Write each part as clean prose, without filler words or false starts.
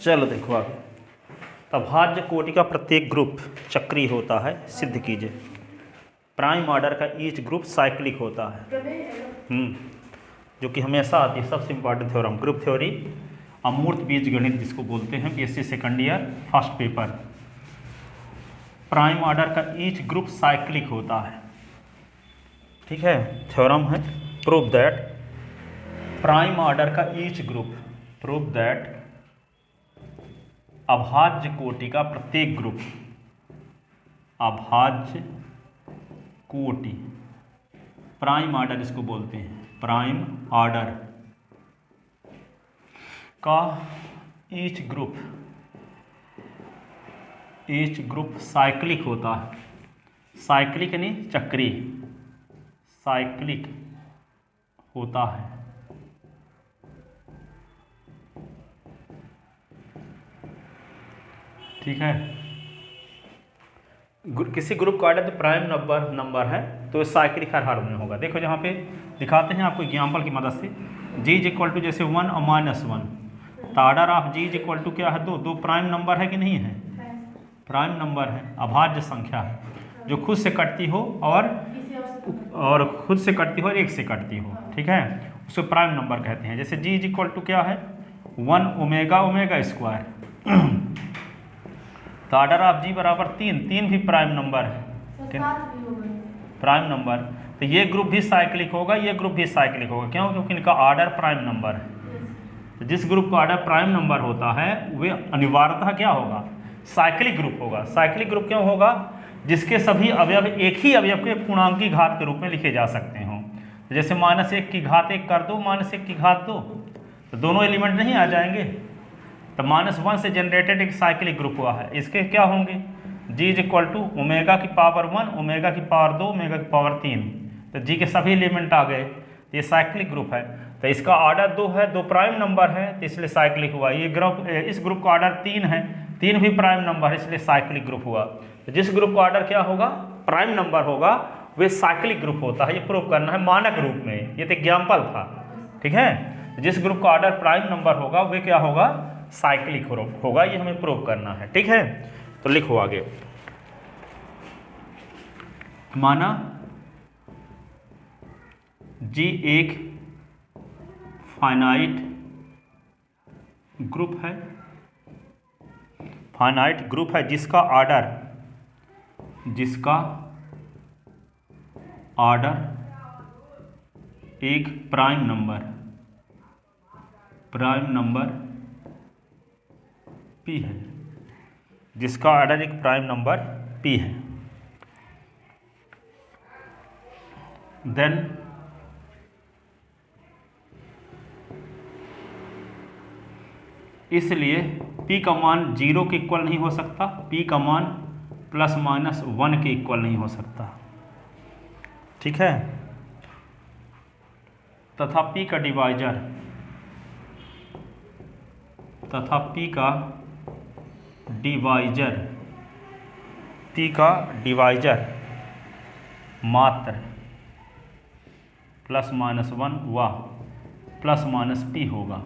चलो देखो आगे। अभाज्य कोटि का प्रत्येक ग्रुप चक्रीय होता है, सिद्ध कीजिए। प्राइम ऑर्डर का ईच ग्रुप साइक्लिक होता है। जो कि हमेशा आती है, सबसे इंपॉर्टेंट थ्योरम, ग्रुप थ्योरी, अमूर्त बीज गणित जिसको बोलते हैं, BSc second year first paper. Prime order का ईच ग्रुप साइक्लिक होता है, ठीक है। थ्योरम है, प्रूव दैट प्राइम ऑर्डर का ईच ग्रुप, प्रूव दैट अभाज्य कोटि का प्रत्येक ग्रुप, अभाज्य कोटि, प्राइम ऑर्डर इसको बोलते हैं, प्राइम ऑर्डर का ईच ग्रुप साइक्लिक होता है। साइक्लिक यानी चक्रीय, साइक्लिक होता है। ठीक है। किसी ग्रुप का ऑर्डर तो प्राइम नंबर है तो साइक्लिक हर हाल में होगा। देखो जहाँ पे दिखाते हैं आपको एग्जाम्पल की मदद से, जी इज इक्वल टू जैसे 1 और -1, तो order of ji is equal to क्या है, दो प्राइम नंबर है कि नहीं है, प्राइम नंबर है, अभाज्य संख्या है, जो खुद से कटती हो और खुद से कटती हो और एक से कटती हो, ठीक है, उसको प्राइम नंबर कहते हैं। जैसे जी इज इक्वल टू क्या है, 1 ओमेगा स्क्वायर, तो ऑर्डर ऑफ जी बराबर 3 भी प्राइम नंबर है, प्राइम नंबर, तो ये ग्रुप भी साइक्लिक होगा, ये ग्रुप भी साइक्लिक होगा। क्यों? क्योंकि इनका ऑर्डर प्राइम नंबर है। तो जिस ग्रुप का ऑर्डर प्राइम नंबर होता है वे अनिवार्यतः क्या होगा, साइक्लिक ग्रुप होगा। साइक्लिक ग्रुप क्यों होगा, जिसके सभी अवयव एक ही अवयव के पूर्णांकी घात के रूप में लिखे जा सकते हों। जैसे -1 की घात 1 कर दो, -1 की घात 2, तो दोनों एलिमेंट नहीं आ जाएंगे। तो -1 से जनरेटेड एक साइक्लिक ग्रुप हुआ है, इसके क्या होंगे, जी इज इक्वल टू ओमेगा की पावर 1, ओमेगा की पावर 2, ओमेगा की पावर 3, तो जी के सभी एलिमेंट आ गए, तो ये साइक्लिक ग्रुप है। तो इसका ऑर्डर 2 है, 2 प्राइम नंबर है, तो इसलिए साइक्लिक हुआ। ये ग्रुप, इस ग्रुप का ऑर्डर 3 है, 3 भी प्राइम नंबर है, इसलिए साइक्लिक ग्रुप हुआ। तो जिस ग्रुप का ऑर्डर क्या होगा, प्राइम नंबर होगा, वे साइक्लिक ग्रुप होता है। ये प्रूव करना है मानक रूप में, ये तो एग्जाम्पल था, ठीक है। जिस ग्रुप का ऑर्डर प्राइम नंबर होगा वे क्या होगा, साइक्लिक होगा, ये हमें प्रूव करना है, ठीक है। तो लिखो आगे, माना जी एक फाइनाइट ग्रुप है, फाइनाइट ग्रुप है जिसका ऑर्डर एक प्राइम नंबर p है, जिसका ऑर्डर एक प्राइम नंबर p है। देन इसलिए p का मान 0 के इक्वल नहीं हो सकता, p का मान ±1 के इक्वल नहीं हो सकता, ठीक है। तथा p का डिवाइजर मात्र ±1 व ±p होगा,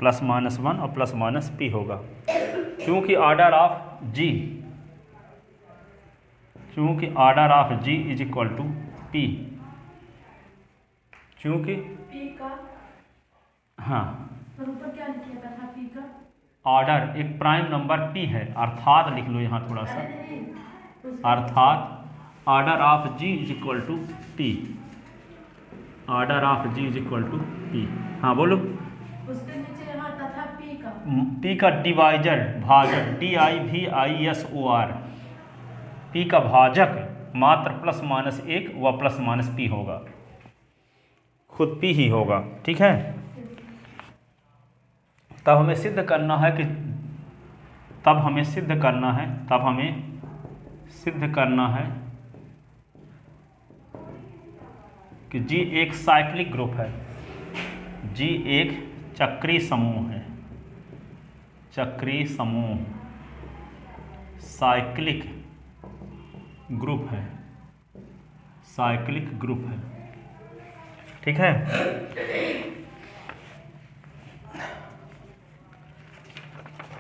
+-1 और +-p होगा। क्योंकि order of g is equal to p, क्योंकि हाँ ऑर्डर एक प्राइम नंबर p है, अर्थात लिख लो यहाँ थोड़ा सा, अर्थात order of g is equal to p, order of g is equal to p। हाँ बोलो, p का डिवाइजर, भाजक, DIVISOR, p का भाजक मात्र +-1 व +-p होगा, खुद p ही होगा, ठीक है। तब हमें सिद्ध करना है कि G एक साइक्लिक ग्रुप है, G एक चक्रीय समूह है, साइक्लिक ग्रुप है, ठीक है।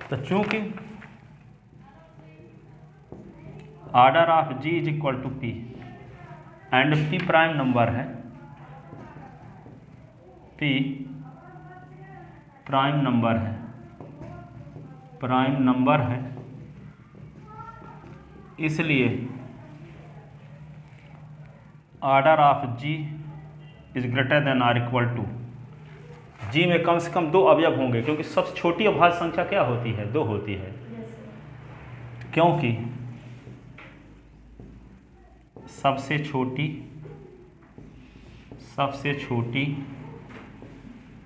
तो चूंकि order of ji is equal to P and P prime number है, पी प्राइम नंबर है, प्राइम नंबर है, इसलिए order of ji is greater than or equal to, G में कम से कम 2 अवयव होंगे, क्योंकि सबसे छोटी अभाज्य संख्या क्या होती है? 2 होती है। क्योंकि सबसे छोटी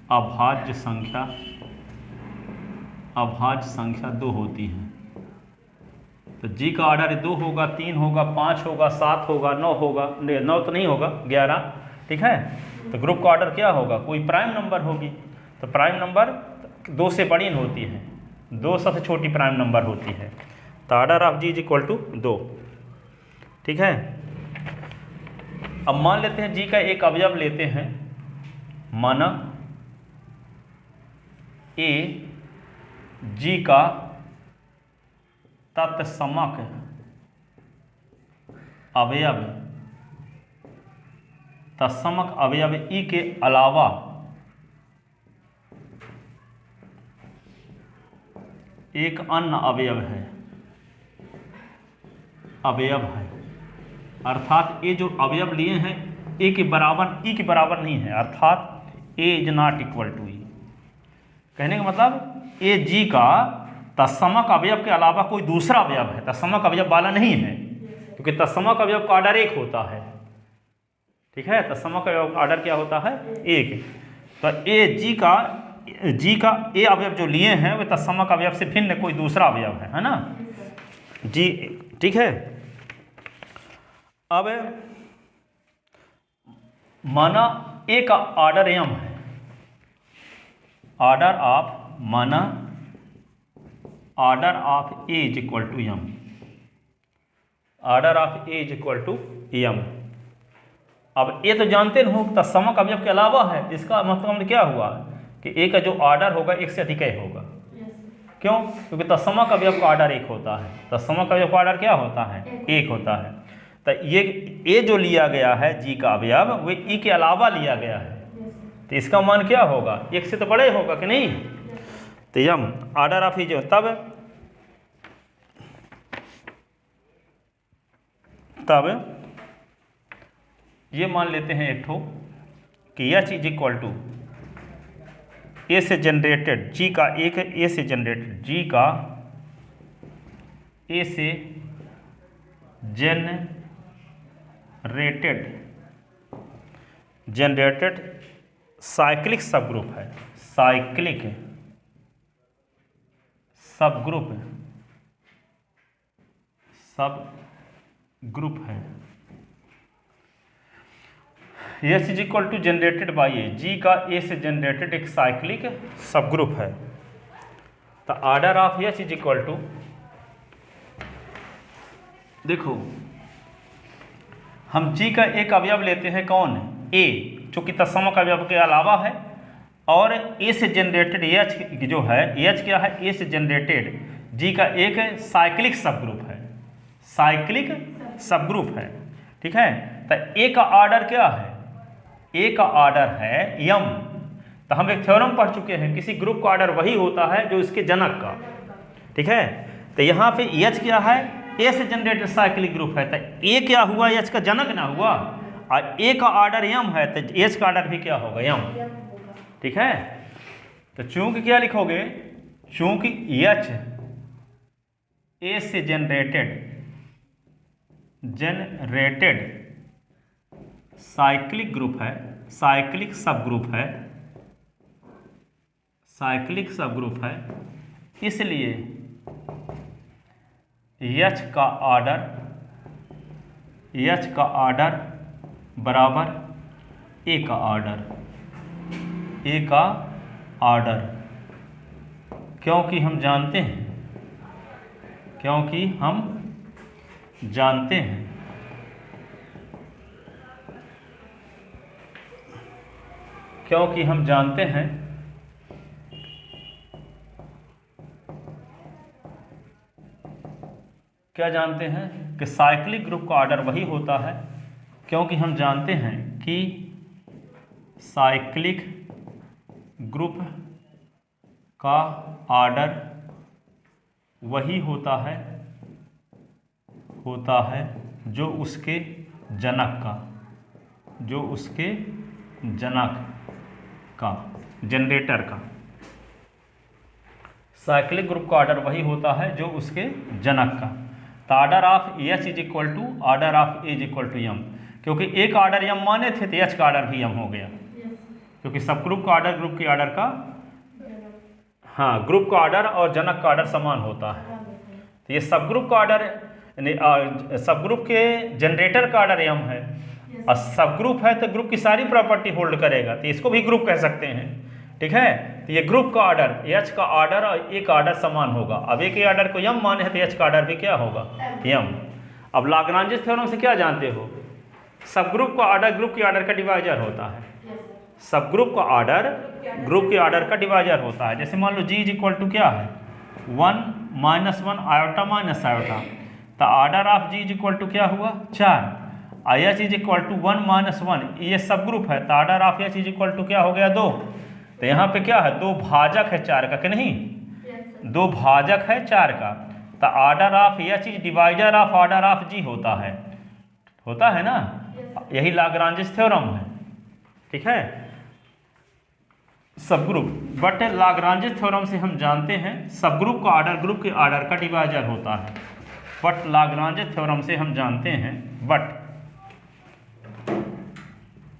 अभाज्य संख्या 2 होती है। तो जी का ऑर्डर 2 होगा, 3 होगा, 5 होगा, 7 होगा, 9 होगा, 9 तो नहीं होगा, 11, ठीक है। तो ग्रुप का ऑर्डर क्या होगा? कोई प्राइम नंबर होगी, तो प्राइम नंबर 2 से बड़ी होती है, 2 सबसे छोटी प्राइम नंबर होती है। तो order of ji is equal to 2, ठीक है। अब मान लेते हैं जी का एक अवयव लेते हैं, माना ए जी का तत्समक अवयव, तत्समक अवयव ई के अलावा एक अन्य अवयव है, अर्थात ये जो अवयव लिए हैं ए के बराबर, ई के बराबर नहीं है, अर्थात ए इज नॉट इक्वल टू ई। कहने का मतलब ए जी का तत्समक अवयव के अलावा कोई दूसरा अवयव है, तत्समक अवयव वाला नहीं है, क्योंकि तत्समक अवयव का ऑर्डर 1 होता है, ठीक है। तत्समक अवयव का ऑर्डर क्या होता है? 1। तो ए जी का ए अवयव जो लिए हैं वे तत्समक अवयव से भिन्न कोई दूसरा अवयव है ना जी, ठीक है। अब माना ए का ऑर्डर m है, order of A is equal to m, order of A is equal to m। अब ये तो जानते हो तत्समक अवयव के अलावा है, इसका मतलब क्या हुआ कि ए का जो ऑर्डर होगा 1 से अधिक होगा। क्यों? क्योंकि तत्समक अवयव का ऑर्डर 1 होता है, तत्समक अवयव का ऑर्डर क्या होता है? 1 होता है। तो ये जो लिया गया है जी का अवयव वो ई के अलावा लिया गया है, तो इसका मान क्या होगा? 1 से तो बड़े होगा कि नहीं? तो यम ऑर्डर ऑफ ई जो तब ये मान लेते हैं एक ठो कि एच इज इक्वल टू ए से जनरेटेड जी का, एक ए से जनरेटेड जी का ए से जनरेटेड साइक्लिक सब ग्रुप है, साइक्लिक सब ग्रुप है। S is equal to generated by A, G का ए से जनरेटेड एक साइक्लिक सब ग्रुप है। तो order of s is equal to, देखो हम जी का एक अवयव लेते हैं, कौन? ए, चूंकि तत्समक अवयव के अलावा है, और ए से जनरेटेड एच जो है, एच क्या है? ए से जनरेटेड जी का एक साइक्लिक सब ग्रुप है, साइक्लिक सब ग्रुप है, ठीक है। तो ए का ऑर्डर क्या है? ए का ऑर्डर है यम। तो हम एक थ्योरम पढ़ चुके हैं, किसी ग्रुप का ऑर्डर वही होता है जो इसके जनक का, ठीक है। तो यहाँ पे एच क्या है? ए से जनरेटेड साइक्लिक ग्रुप है, तो ए क्या हुआ? एच का जनक ना हुआ, और ए का ऑर्डर यम है तो एच का ऑर्डर भी क्या होगा? यम, ठीक है। तो चूंकि क्या लिखोगे? चूंकि एच ए से जनरेटेड साइक्लिक ग्रुप है, साइक्लिक सब ग्रुप है, साइक्लिक सब ग्रुप है, इसलिए एच का ऑर्डर बराबर ए का ऑर्डर, ए का ऑर्डर, क्योंकि हम जानते हैं क्या जानते हैं कि साइक्लिक ग्रुप का ऑर्डर वही होता है, क्योंकि हम जानते हैं कि साइक्लिक ग्रुप का ऑर्डर वही होता है जो उसके जनक का जनरेटर का। साइक्लिक ग्रुप का ऑर्डर वही होता है जो उसके जनक का। तो order of H is equal to order of A is equal to m, क्योंकि एक ऑर्डर एम माने थे तो एच का ऑर्डर भी एम हो गया, क्योंकि सब ग्रुप का ऑर्डर ग्रुप के ऑर्डर का, हाँ, ग्रुप का ऑर्डर और जनक का ऑर्डर समान होता है। तो ये सब ग्रुप का ऑर्डर, सब ग्रुप के जनरेटर का ऑर्डर एम है, और सब ग्रुप है तो ग्रुप की सारी प्रॉपर्टी होल्ड करेगा, तो इसको भी ग्रुप कह सकते हैं। ठीक है, तो ये ग्रुप का ऑर्डर, एच का ऑर्डर और ए का ऑर्डर समान होगा। अब ए के ऑर्डर को एम माने हैं तो एच का ऑर्डर भी क्या होगा, एम। अब लाग्रांज थ्योरम से क्या जानते हो, सब ग्रुप का ऑर्डर ग्रुप के ऑर्डर का डिवाइजर होता है। सब ग्रुप का ऑर्डर ग्रुप के ऑर्डर का डिवाइजर होता है। जैसे मान लो जी इज इक्वल टू क्या है, 1 - 1 आयोटा माइनस आयोटा, तो order of ji is equal to क्या हुआ, 4। एच इज इक्वल टू 1 - 1, ये सब ग्रुप है, तो order of H is equal to क्या हो गया, 2। तो यहाँ पे क्या है, 2 भाजक है 4 का, कि नहीं, 2 भाजक है 4 का। तो order of H is divisor of order of G होता है ना, यही लाग्रांज थ्योरम है। ठीक है, sub group, but Lagrange theorem से हम जानते हैं सब ग्रुप का ऑर्डर ग्रुप के ऑर्डर का डिवाइजर होता है। बट लाग्रांज थ्योरम से हम जानते हैं, बट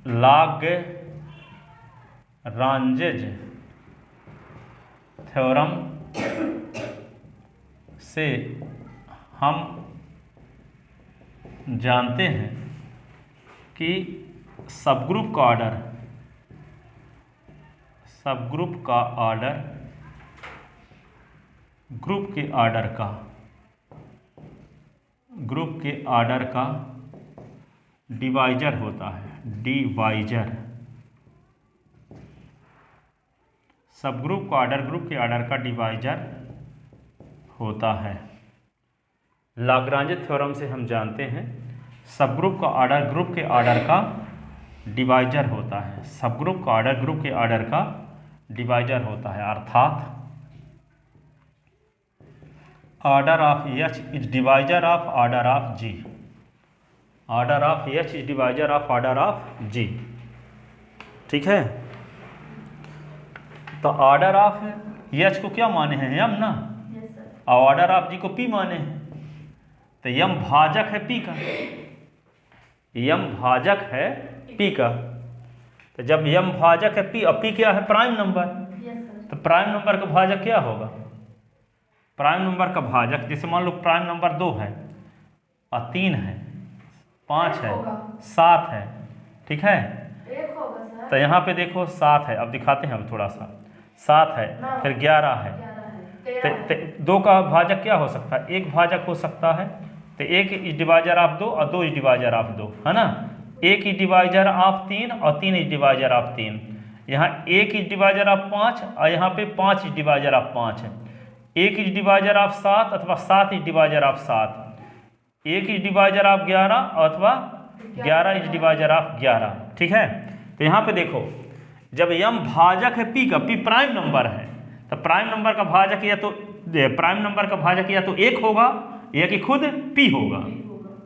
लाग्रांज थ्योरम से हम जानते हैं कि सबग्रुप का ऑर्डर ग्रुप के ऑर्डर का डिवाइजर होता है, डिवाइजर। सबग्रुप का ऑर्डर ग्रुप के ऑर्डर का डिवाइजर होता है। लाग्रांज थ्योरम से हम जानते हैं सबग्रुप का ऑर्डर ग्रुप के ऑर्डर का डिवाइजर होता है। सबग्रुप का ऑर्डर ग्रुप के ऑर्डर का डिवाइजर होता है, अर्थात order of H is divisor of order of G. Order of H is divisor of order of G. ठीक है, तो ऑर्डर ऑफ एच को क्या माने हैं, एम ना, और ऑर्डर ऑफ जी को पी माने हैं। तो एम भाजक है पी का, एम भाजक है पी का। तो जब एम भाजक है पी, और पी क्या है, प्राइम नंबर, तो प्राइम नंबर का भाजक क्या होगा, प्राइम नंबर का भाजक, जैसे मान लो प्राइम नंबर 2 है और 3 है, 5 है, 7 है। ठीक है, तो यहाँ पे देखो 7 है, अब दिखाते हैं, अब थोड़ा सा 7 है, फिर 11 है, तो 2 का भाजक क्या हो सकता है, 1 भाजक हो सकता है। तो 1 इज डिवाइजर ऑफ 2 और 2 इज डिवाइजर ऑफ 2, है ना। 1 इज डिवाइजर ऑफ 3 और 3 इज डिवाइजर ऑफ 3। यहाँ 1 इज डिवाइजर ऑफ 5 और यहाँ पे 5 इज डिवाइजर ऑफ 5 है। 1 इज डिवाइजर ऑफ 7 अथवा 7 is divisor of 7। 1 is divisor of 11 अथवा 11 इज डिवाइजर ऑफ 11। ठीक है, तो यहाँ पे देखो, जब यम भाजक है पी का, पी प्राइम नंबर है, तो प्राइम नंबर का भाजक या तो 1 होगा या कि खुद पी होगा।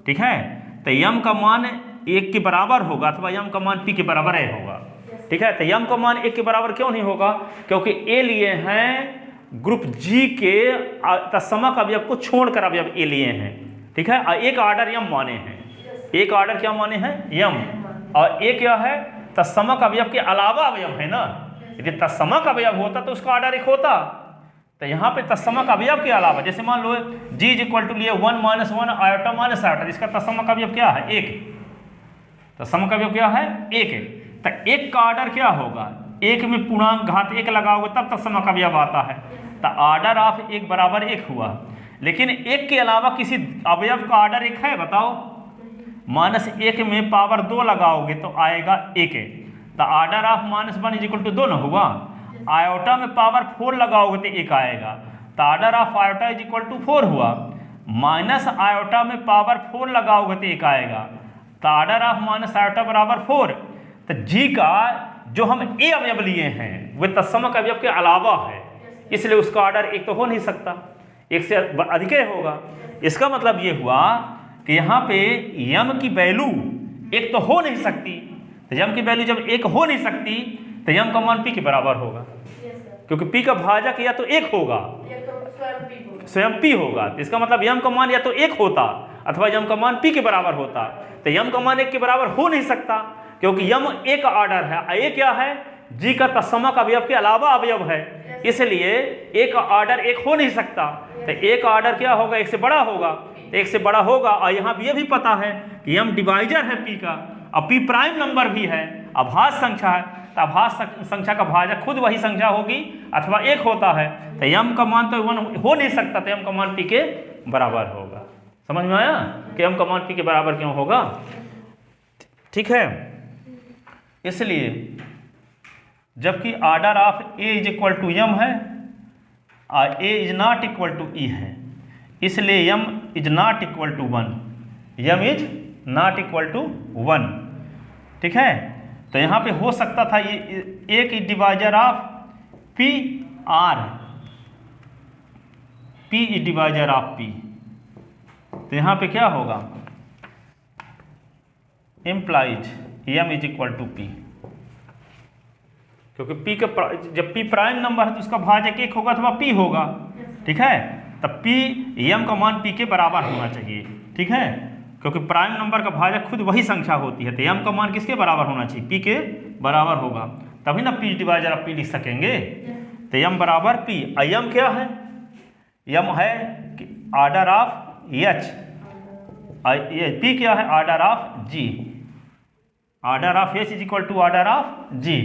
ठीक है, तो यम का मान 1 के बराबर होगा अथवा यम का मान पी के बराबर है होगा। ठीक है, तो यम का मान 1 के बराबर क्यों नहीं होगा, क्योंकि ए लिए हैं ग्रुप जी के तत्समक अवयव को छोड़कर अवयव ए लिए हैं। ठीक है, और एक ऑर्डर यम माने हैं, एक ऑर्डर क्या माने हैं, यम, और ए क्या है, तत्समक अवयव के अलावा अवयव है ना। यदि तत्समक अवयव होता तो उसका ऑर्डर 1 होता। तो यहाँ पे तत्समक अवयव के अलावा, जैसे मान लो जी इज इक्वल टू लिए 1 - 1 आयोटा माइनस आयोटा, इसका तत्समक अवयव क्या है, 1। तत्समक अवयव क्या है, 1 है। तो 1 का ऑर्डर क्या होगा, 1 में पूर्णांक घात 1 लगाओगे तब तत्समक अवयव आता है। तो ऑर्डर ऑफ 1 बराबर 1 हुआ, लेकिन 1 के अलावा किसी अवयव का ऑर्डर 1 है, बताओ। -1 में पावर 2 लगाओगे तो आएगा 1 है। तो order of -1 is equal to 2 ना हुआ। आयोटा में पावर 4 लगाओगे तो 1 आएगा, तो order of iota is equal to 4 हुआ। माइनस आयोटा में पावर 4 लगाओगे तो एक आएगा, तो ऑर्डर ऑफ माइनस आयोटा बराबर 4। तो जी का जो हम ए अवयव लिए हैं वे तत्समक अवयव के अलावा है, इसलिए उसका ऑर्डर एक तो हो नहीं सकता, एक से अधिक होगा। इसका मतलब ये हुआ कि यहाँ पे यम की वैल्यू एक तो हो नहीं सकती, तो यम की वैल्यू जब एक हो नहीं सकती तो यम का मान पी के बराबर होगा, क्योंकि पी का भाजक या तो एक होगा स्वयं पी होगा। तो इसका मतलब यम का मान या तो एक होता अथवा यम का मान पी के बराबर होता। तो यम का मान एक के बराबर हो नहीं सकता, क्योंकि यम एक ऑर्डर है, ए क्या है, जी का तत्समक अवयव के अलावा अवयव है, इसलिए एक ऑर्डर एक हो नहीं सकता। तो एक ऑर्डर क्या होगा, एक से बड़ा होगा, एक से बड़ा होगा। और यहाँ ये भी पता है कि यम डिवाइजर है पी का, और पी प्राइम नंबर भी है, अभाज्य संख्या है, तो अभाज्य संख्या का भाजक खुद वही संख्या होगी अथवा एक होता है। तो यम का मान तो 1 हो नहीं सकता, तो यम का मान पी के बराबर होगा। समझ में आया कि यम का मान पी के बराबर क्यों होगा? ठीक है, इसलिए जबकि order of A is equal to M है और A is not equal to E है, इसलिए M is not equal to 1, M is not equal to 1। ठीक है, तो यहाँ पे हो सकता था ये एक divisor of p r, p is divisor of p, तो यहाँ पे क्या होगा, implies m is equal to p, क्योंकि पी का जब पी प्राइम नंबर है तो उसका भाजक एक होगा अथवा पी होगा। ठीक है, तब पी यम का मान पी के बराबर होना चाहिए। ठीक है, क्योंकि प्राइम नंबर का भाजक खुद वही संख्या होती है, तो यम का मान किसके बराबर होना चाहिए, पी के बराबर होगा, तभी ना पी डिवाइजर ऑफ पी लिख सकेंगे। तो यम बराबर पी, यम क्या है, यम है ऑर्डर ऑफ एच, पी क्या है, order of G, order of H is equal to order of G.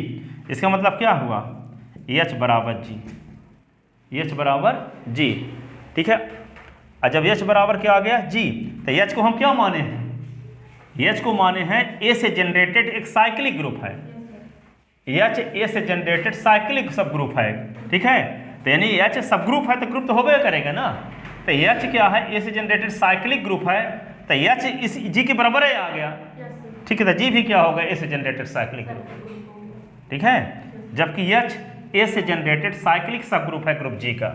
इसका मतलब क्या हुआ, एच बराबर जी, एच बराबर जी। ठीक है, और जब एच बराबर क्या आ गया जी, तो एच को हम क्या माने हैं, एच को माने हैं ए से जनरेटेड एक साइक्लिक ग्रुप है, एच ए से जनरेटेड साइक्लिक सब ग्रुप है। ठीक है, तो यानी एच सब ग्रुप है तो ग्रुप तो होबे करेगा ना, तो एच क्या है, ए से जनरेटेड साइक्लिक ग्रुप है, तो एच इस जी के बराबर ही आ गया। ठीक है, तो जी भी क्या होगा, ए से जनरेटेड साइक्लिक ग्रुप। ठीक है, जबकि एच ए से जनरेटेड साइक्लिक सब ग्रुप है ग्रुप जी का,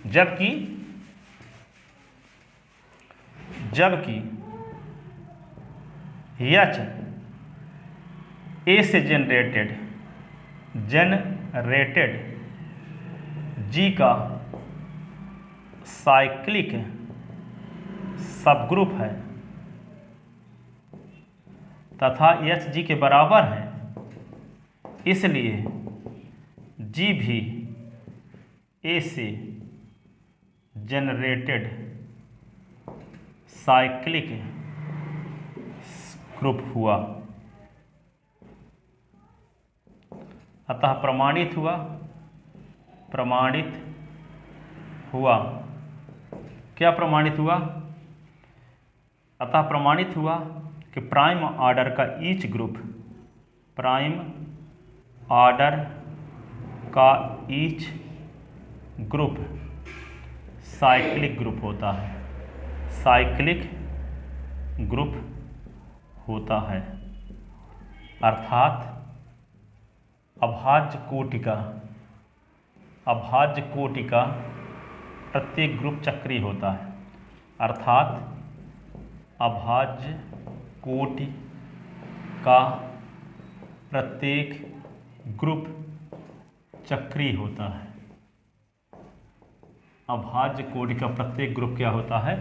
जबकि एच ए से जनरेटेड जी का साइक्लिक सब ग्रुप है तथा एच जी के बराबर है, इसलिए जी भी ए से जनरेटेड साइक्लिक ग्रुप हुआ, अतः प्रमाणित हुआ क्या प्रमाणित हुआ, अतः प्रमाणित हुआ कि प्राइम ऑर्डर का ईच ग्रुप, प्राइम ऑर्डर का ईच ग्रुप साइक्लिक ग्रुप होता है, साइक्लिक ग्रुप होता है, अर्थात अभाज्य कोटि का प्रत्येक ग्रुप चक्रीय होता है, अर्थात अभाज्य कोटि का प्रत्येक ग्रुप चक्रीय होता है, अभाज्य कोटि का प्रत्येक ग्रुप क्या होता है,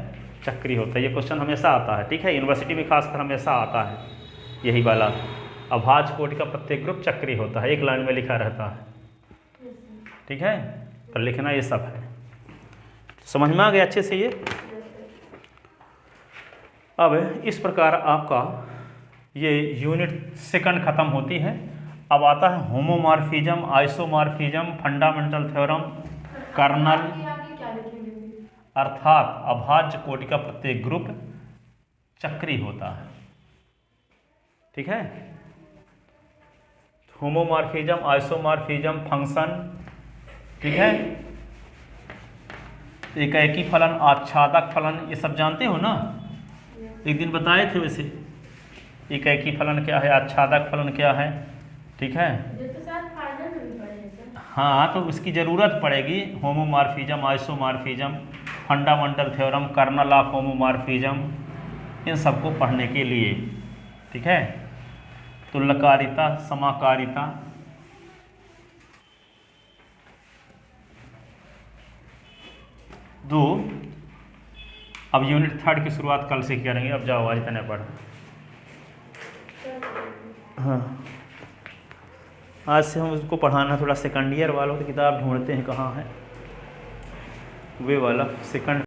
चक्रीय होता है। ये क्वेश्चन हमेशा आता है, ठीक है, यूनिवर्सिटी में खासकर हमेशा आता है यही वाला, अभाज्य कोटि का प्रत्येक ग्रुप चक्रीय होता है, एक लाइन में लिखा रहता है। ठीक है, पर लिखना ये सब है, समझ में आ गया अच्छे से ये। अब इस प्रकार आपका ये यूनिट सेकंड खत्म होती है। अब आता है homomorphism, isomorphism, fundamental theorem, kernel, अर्थात अभाज्य कोटि का प्रत्येक ग्रुप चक्रीय होता है। ठीक है, होमोमॉर्फिज्म, आइसोमॉर्फिज्म, फंक्शन, ठीक है, तो एकाएकी फलन, आच्छादक फलन, ये सब जानते हो ना, एक दिन बताए थे वैसे। एकाएकी फलन क्या है, आच्छादक फलन क्या है, ठीक है। हाँ, तो उसकी ज़रूरत पड़ेगी। Homomorphism, isomorphism, fundamental theorem, kernel of homomorphism, इन सबको पढ़ने के लिए, ठीक है। तुल्यकारिता, समाकारिता, दो। अब यूनिट 3 की शुरुआत कल से करेंगे। अब जाओ आज इतने पढ़। हाँ, आज से हम उसको पढ़ाना थोड़ा सेकंड ईयर वालों की किताब ढूंढते हैं कहाँ है, वे वाला सेकंड